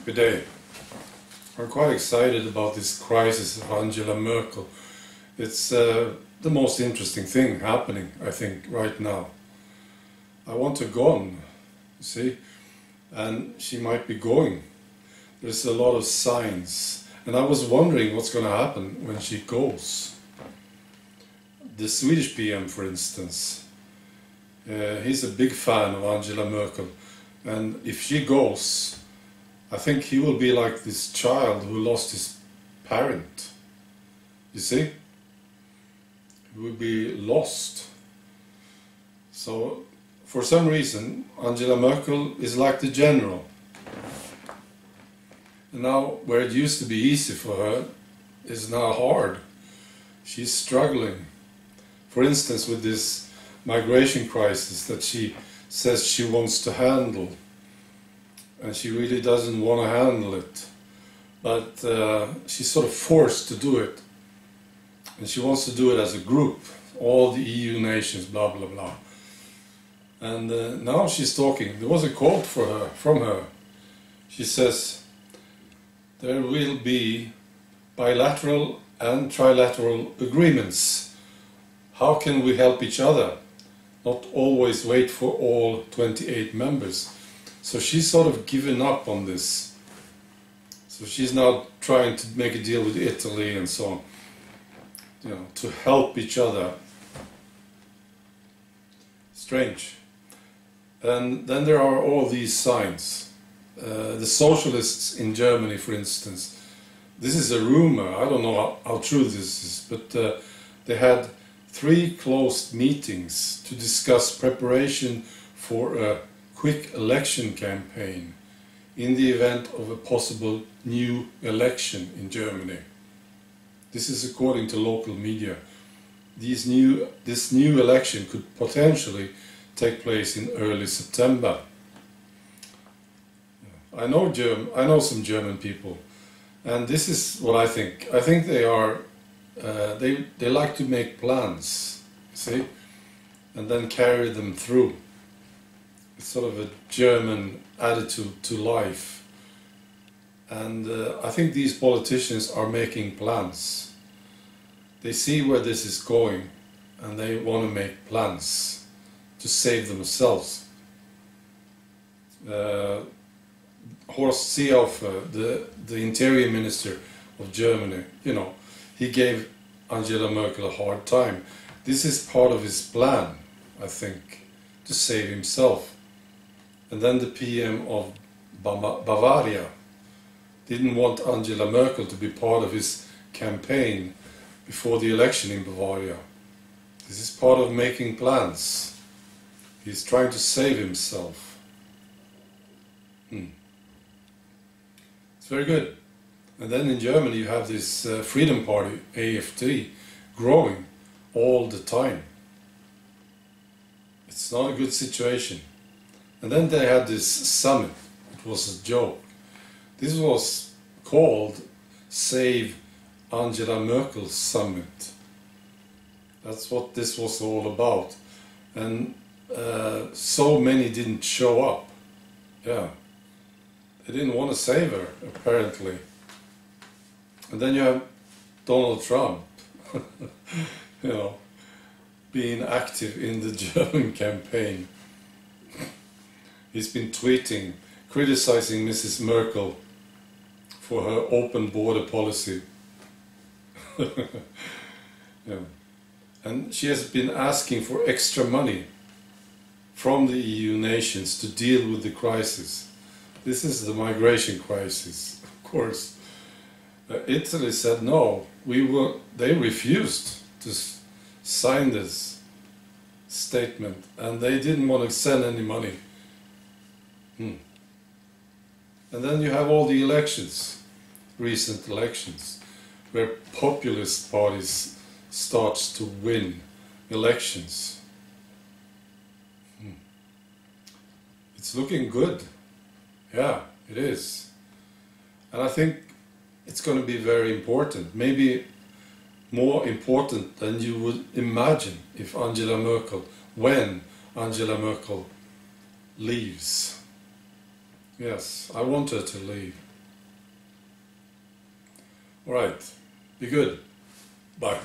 Good day. I'm quite excited about this crisis of Angela Merkel. It's the most interesting thing happening, I think, right now. I want her gone, you see, and she might be going. There's a lot of signs, and I was wondering what's going to happen when she goes. The Swedish PM, for instance, he's a big fan of Angela Merkel, and if she goes, I think he will be like this child who lost his parent. You see? He will be lost. So, for some reason, Angela Merkel is like the general. And now, where it used to be easy for her, is now hard. She's struggling. For instance, with this migration crisis that she says she wants to handle. And she really doesn't want to handle it. But she's sort of forced to do it. And she wants to do it as a group. All the EU nations, blah, blah, blah. And now she's talking. There was a quote from her. She says, there will be bilateral and trilateral agreements. How can we help each other? Not always wait for all 28 members. So she's sort of given up on this. So she's now trying to make a deal with Italy and so on, you know, to help each other. Strange. And then there are all these signs. The Socialists in Germany, for instance, this is a rumor, I don't know how true this is, but they had 3 closed meetings to discuss preparation for a quick election campaign in the event of a possible new election in Germany. This is according to local media. This new election could potentially take place in early September. I know some German people, and this is what I think. I think they are they like to make plans, see, and then carry them through. It's sort of a German attitude to life, and I think these politicians are making plans. They see where this is going, and they want to make plans to save themselves. Horst Seehofer, the interior minister of Germany, you know, he gave Angela Merkel a hard time. This is part of his plan, I think, to save himself. And then the PM of Bavaria didn't want Angela Merkel to be part of his campaign before the election in Bavaria. This is part of making plans. He's trying to save himself. It's very good. And then in Germany you have this Freedom Party, AfD, growing all the time. It's not a good situation. And then they had this summit. It was a joke. This was called Save Angela Merkel Summit. That's what this was all about. And so many didn't show up. Yeah. They didn't want to save her, apparently. And then you have Donald Trump, you know, being active in the German campaign. He's been tweeting, criticizing Mrs. Merkel for her open border policy. Yeah. And she has been asking for extra money from the EU nations to deal with the crisis. This is the migration crisis, of course. Italy said no, they refused to sign this statement, and they didn't want to send any money. And then you have all the elections, recent elections, where populist parties starts to win elections. It's looking good. Yeah, it is. And I think it's going to be very important, maybe more important than you would imagine if when Angela Merkel leaves. Yes, I want her to leave. Alright, be good. Bye.